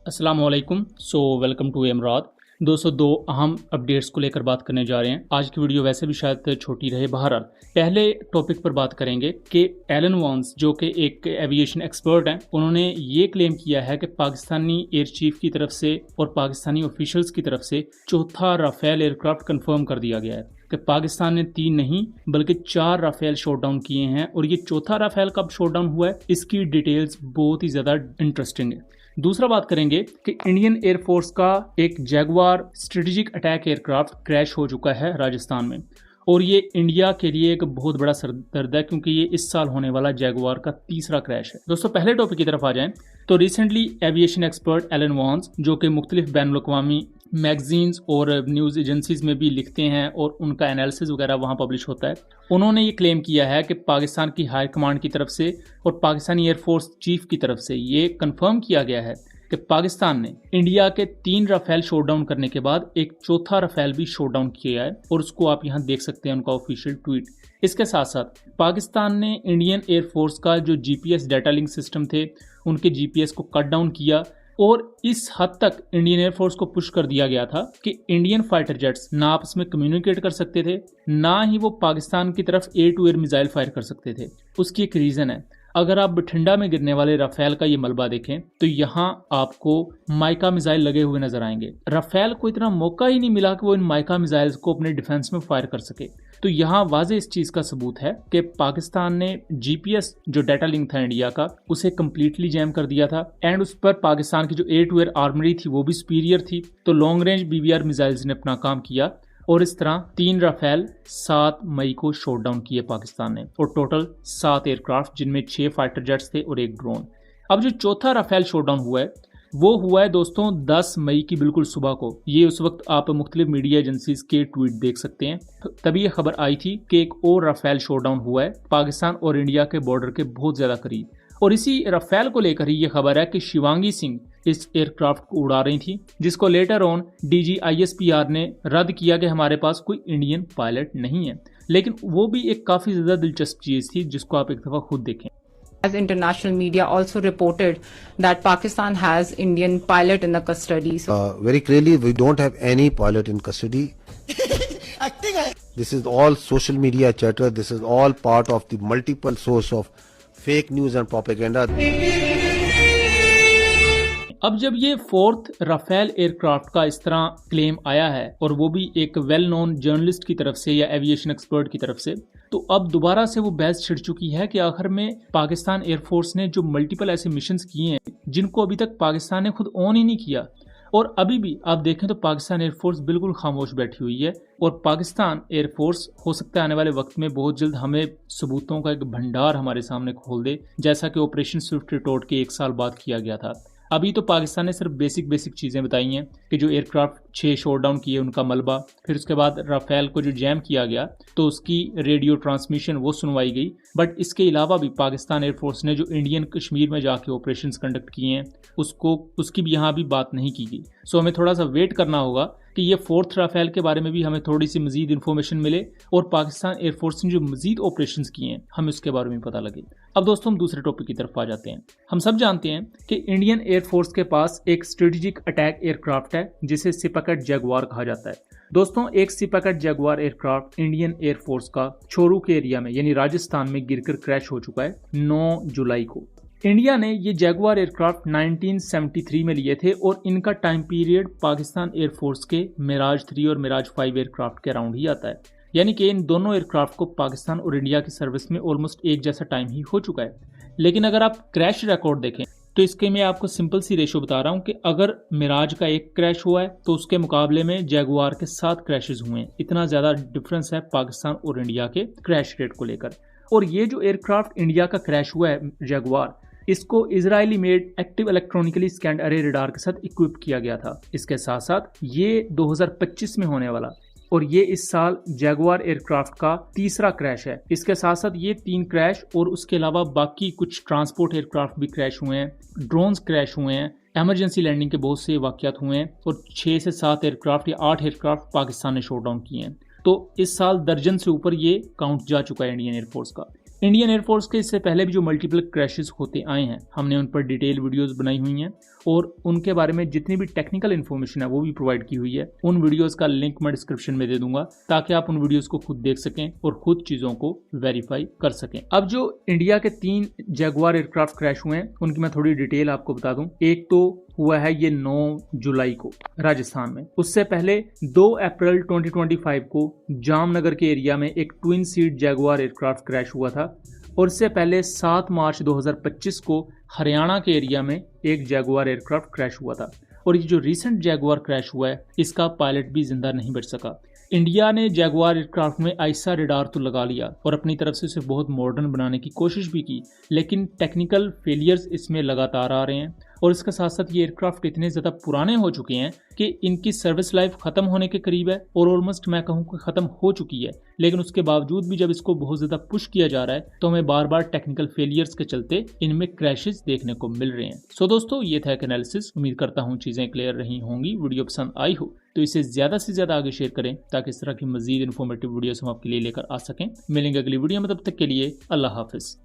अस्सलाम वालेकुम। Welcome to एमराद। दोस्तों, दो अहम अपडेट्स को लेकर बात करने जा रहे हैं। आज की वीडियो वैसे भी शायद छोटी रहे। बहरहाल पहले टॉपिक पर बात करेंगे कि एलन वॉन्स जो कि एक एविएशन एक्सपर्ट हैं, उन्होंने ये क्लेम किया है कि पाकिस्तानी एयर चीफ की तरफ से और पाकिस्तानी ऑफिशियल्स की तरफ से चौथा राफेल एयरक्राफ्ट कंफर्म कर दिया गया है कि पाकिस्तान ने 3 नहीं बल्कि 4 राफेल शॉट डाउन किए हैं। और ये चौथा राफेल कब शॉट डाउन हुआ है, इसकी डिटेल्स बहुत ही ज़्यादा इंटरेस्टिंग है। दूसरा बात करेंगे कि इंडियन एयरफोर्स का एक Jaguar strategic attack aircraft crash हो चुका है राजस्थान में, और ये इंडिया के लिए एक बहुत बड़ा सरदर्द है क्योंकि ये इस साल होने वाला जैगवार का तीसरा क्रैश है। दोस्तों, पहले टॉपिक की तरफ आ जाएं तो recently aviation expert Alan Warnes जो कि मुख्तलिफ बैनुल-अक़वामी मैगजीन्स और न्यूज़ एजेंसीज में भी लिखते हैं और उनका एनालिसिस वगैरह वहाँ पब्लिश होता है, उन्होंने ये क्लेम किया है कि पाकिस्तान की हाई कमांड की तरफ से और पाकिस्तानी एयरफोर्स चीफ की तरफ से ये कंफर्म किया गया है कि पाकिस्तान ने इंडिया के 3 राफेल शॉट डाउन करने के बाद एक चौथा राफेल भी शॉट डाउन किया है, और उसको आप यहाँ देख सकते हैं उनका ऑफिशियल ट्वीट। इसके साथ साथ पाकिस्तान ने इंडियन एयरफोर्स का जो जीपीएस डाटा लिंक सिस्टम थे उनके जीपीएस को कट डाउन किया, और इस हद तक इंडियन एयरफोर्स को पुश कर दिया गया था कि इंडियन फाइटर जेट्स ना आपस में कम्युनिकेट कर सकते थे, ना ही वो पाकिस्तान की तरफ air to air missile fire कर सकते थे। उसकी एक रीज़न है, अगर आप बठिंडा में गिरने वाले राफेल का ये मलबा देखें तो यहाँ आपको माइका मिसाइल लगे हुए नजर आएंगे। राफेल को इतना मौका ही नहीं मिला कि वो इन माइका मिसाइल्स को अपने डिफेंस में फायर कर सके। तो यहाँ वाजे इस चीज का सबूत है कि पाकिस्तान ने जीपीएस जो डाटा लिंक था इंडिया का, उसे कम्प्लीटली जैम कर दिया था, एंड उस पर पाकिस्तान की जो एयर टू एयर आर्मरी थी वो भी सुपीरियर थी। तो लॉन्ग रेंज बीवीआर मिसाइल्स ने अपना काम किया, और इस तरह 3 राफेल 7 मई को शॉट डाउन किए पाकिस्तान ने, और टोटल 7 एयरक्राफ्ट जिनमें 6 फाइटर जेट्स थे और 1 ड्रोन। अब जो चौथा राफेल शॉट डाउन हुआ है वो हुआ है दोस्तों 10 मई की बिल्कुल सुबह को। ये उस वक्त आप मुख्तलिफ मीडिया एजेंसीज के ट्वीट देख सकते हैं। तभी ये खबर आई थी कि एक और राफेल शॉट डाउन हुआ है पाकिस्तान और इंडिया के बॉर्डर के बहुत ज्यादा करीब, और इसी राफेल को लेकर ही ये खबर है कि शिवांगी सिंह इस एयरक्राफ्ट को उड़ा रही थी, जिसको लेटर ऑन डीजी आईएसपीआर ने रद्द किया कि हमारे पास कोई इंडियन पायलट नहीं है। लेकिन वो भी एक काफी ज्यादा दिलचस्प चीज थी जिसको आप एक दफा खुद देखें। As international media also reported that Pakistan has Indian pilot in the custody. Very clearly, we don't have any pilot in custody. This is all social media chatter. This is all part of the multiple source of fake news and propaganda. अब जब ये 4th Rafale aircraft का इस तरह claim आया है, और वो भी एक वेल नोन जर्नलिस्ट की तरफ से या एविएशन एक्सपर्ट की तरफ से, तो अब दोबारा से वो बहस छिड़ चुकी है कि आखिर में पाकिस्तान एयरफोर्स ने जो मल्टीपल ऐसे मिशंस किए हैं जिनको अभी तक पाकिस्तान ने खुद ऑन ही नहीं किया, और अभी भी आप देखें तो पाकिस्तान एयरफोर्स बिल्कुल खामोश बैठी हुई है। और पाकिस्तान एयरफोर्स हो सकता है आने वाले वक्त में बहुत जल्द हमें सबूतों का एक भंडार हमारे सामने खोल दे, जैसा कि ऑपरेशन स्विफ्ट रिटोर्ट के 1 साल बाद किया गया था। अभी तो पाकिस्तान ने सिर्फ बेसिक चीज़ें बताई हैं कि जो एयरक्राफ्ट 6 शॉट डाउन किए उनका मलबा, फिर उसके बाद राफेल को जो जैम किया गया तो उसकी रेडियो ट्रांसमिशन वो सुनवाई गई। बट इसके अलावा भी पाकिस्तान एयरफोर्स ने जो इंडियन कश्मीर में जाके ऑपरेशंस कंडक्ट किए हैं उसकी भी यहाँ भी बात नहीं की गई। सो हमें थोड़ा सा वेट करना होगा कि ये 4th राफेल के बारे में भी हमें थोड़ी सी मजीद इन्फॉर्मेशन मिले, और पाकिस्तान एयरफोर्स ने जो मजीद ऑपरेशंस किए हैं हमें उसके बारे में पता लगे। अब दोस्तों, हम दूसरे टॉपिक की तरफ आ जाते हैं। हम सब जानते हैं कि इंडियन एयरफोर्स के पास एक स्ट्रेटेजिक अटैक एयरक्राफ्ट है जिसे सिपकट जैगवार कहा जाता है। दोस्तों, एक सिपकट जैगवार एयरक्राफ्ट इंडियन एयरफोर्स का छोरू के एरिया में यानी राजस्थान में गिरकर क्रैश हो चुका है 9 जुलाई को। इंडिया ने ये जैगवार एयरक्राफ्ट 1973 में लिए थे, और इनका टाइम पीरियड पाकिस्तान एयरफोर्स के मिराज 3 और मिराज 5 एयरक्राफ्ट के अराउंड ही आता है। यानी कि इन दोनों एयरक्राफ्ट को पाकिस्तान और इंडिया की सर्विस में ऑलमोस्ट एक जैसा टाइम ही हो चुका है। लेकिन अगर आप क्रैश रिकॉर्ड देखें तो इसके मैं आपको सिंपल सी रेशो बता रहा हूँ कि अगर मिराज का 1 क्रैश हुआ है तो उसके मुकाबले में जैगवार के 7 क्रैशेस हुए हैं। इतना ज़्यादा डिफरेंस है पाकिस्तान और इंडिया के क्रैश रेट को लेकर। और ये जो एयरक्राफ्ट इंडिया का क्रैश हुआ है जैगवार, इसको Israeli made active electronically scanned अरे रडार के साथ इक्विप किया गया था। इसके साथ साथ ये 2025 में होने वाला, और ये इस साल जैगवार एयरक्राफ्ट का तीसरा क्रैश है। इसके साथ साथ ये 3 क्रैश और उसके अलावा बाकी कुछ ट्रांसपोर्ट एयरक्राफ्ट भी क्रैश हुए हैं, ड्रोन्स क्रैश हुए हैं, इमरजेंसी लैंडिंग के बहुत से वाकयात हुए हैं, और 6 से 7 एयरक्राफ्ट या 8 एयरक्राफ्ट पाकिस्तान ने शॉट डाउन किए हैं। तो इस साल दर्जन से ऊपर ये काउंट जा चुका है इंडियन एयरफोर्स का। इंडियन एयरफोर्स के इससे पहले भी जो मल्टीपल क्रैशेस होते आए हैं, हमने उन पर डिटेल वीडियोस बनाई हुई हैं और उनके बारे में जितनी भी टेक्निकल इन्फॉर्मेशन है वो भी प्रोवाइड की हुई है। उन वीडियोस का लिंक मैं डिस्क्रिप्शन में दे दूंगा ताकि आप उन वीडियोस को खुद देख सकें और खुद चीज़ों को वेरीफाई कर सकें। अब जो इंडिया के 3 जैगुआर एयरक्राफ्ट क्रैश हुए हैं उनकी मैं थोड़ी डिटेल आपको बता दूं। एक तो हुआ है ये 9 जुलाई को राजस्थान में। उससे पहले 2 अप्रैल 2025 को जामनगर के एरिया में एक twin seat Jaguar aircraft crash हुआ था और इससे पहले 7 मार्च 2025 को हरियाणा के एरिया में एक जैगुआर एयरक्राफ्ट क्रैश हुआ था। और ये जो रिसेंट जैगुआर क्रैश हुआ है इसका पायलट भी जिंदा नहीं बच सका। इंडिया ने जैगुआर एयरक्राफ्ट में आइसा रेडार तो लगा लिया और अपनी तरफ से इसे बहुत मॉडर्न बनाने की कोशिश भी की, लेकिन टेक्निकल फेलियर्स इसमें लगातार आ रहे हैं। और इसके साथ साथ ये एयरक्राफ्ट इतने ज़्यादा पुराने हो चुके हैं कि इनकी सर्विस लाइफ ख़त्म होने के करीब है और ऑलमोस्ट मैं कहूँ कि ख़त्म हो चुकी है। लेकिन उसके बावजूद भी जब इसको बहुत ज़्यादा पुश किया जा रहा है तो हमें बार बार टेक्निकल फेलियर्स के चलते इनमें क्रैशेस देखने को मिल रहे हैं। सो दोस्तों, ये था एक एनालिसिस। उम्मीद करता हूँ चीज़ें क्लियर रही होंगी। वीडियो पसंद आई हो तो इसे ज़्यादा से ज़्यादा आगे शेयर करें ताकि इस तरह की मजीद इन्फॉर्मेटिव वीडियोस हम आपके लिए लेकर आ सकें। मिलेंगे अगली वीडियो में, तब तक के लिए अल्लाह हाफिज़।